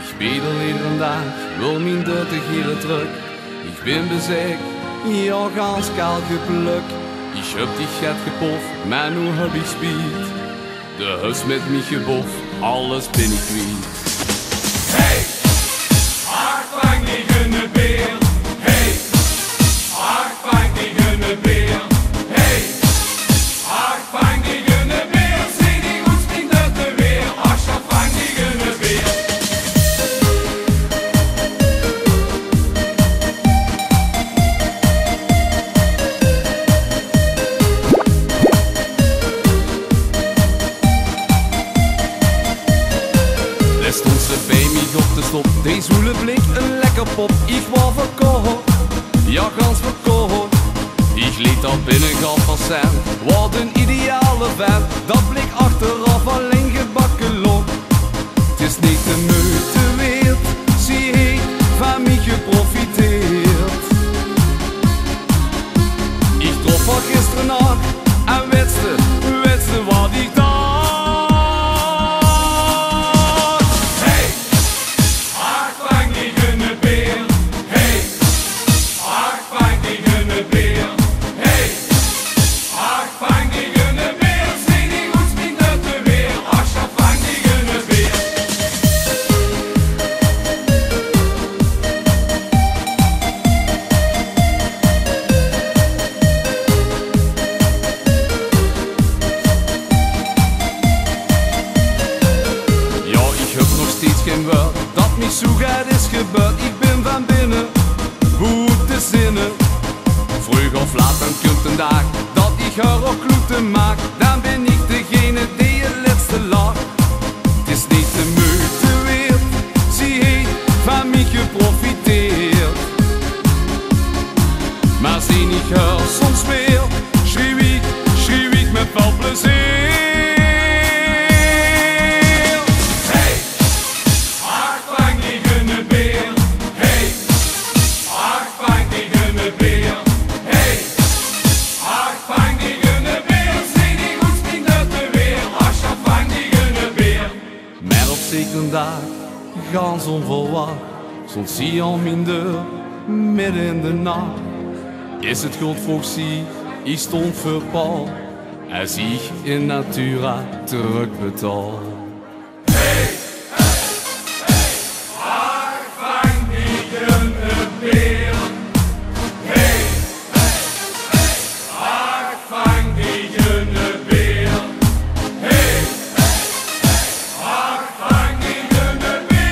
Ich bedel iedere dag, wil mijn 30 Jahre terug. Ich bin besägt, ja ganz kalke Glück. Ich hab dich het gepoft, maar nu hab ich Speed. Du hast mit mich geboft, alles bin ich kwijt. Hey, Hartwang gegen de Beer. Hey, Hartwang gegen de Beer. Hey, Hartwang gegen de Beer. Zie die goed springt uit de weer. Hartwang gegen de Beer. Er stond ze bij mij op de stop, deze hoele blik een lekker pop. Ik wou verkocht, ja gans verkocht. Ik liet al binnen gaan wat een ideale vent. Dat blik achteraf alleen gebakken lok. Het is niet de moeite waard, zie ik van mij geprofiteerd. Ik trof van gisteren nacht en wetste wat ik dacht. Geen woord dat mij zo gaat is gebeurd. Ik ben van binnen goed te zinnen. Vroeg of laat dan komt een dag dat ik haar ook kloeten maak. Dan ben ik degene die het laatste lacht. Het is niet de moeite waard, zie ik van mij geprofiteerd. Maar zie ik haar soms weer, schreeuw ik met veel plezier. Zeker dag, gans onverwacht, stond zij aan mijn deur, midden in de nacht. Is het goed vroeg zie, ik stond voor Paul, en zie in natura terugbetaald. Hey, hey, hey, Hartwang gegen de Beer. Hey, hey, hey, Hartwang gegen de Beer. Hey, Hartwang gegen de Beer.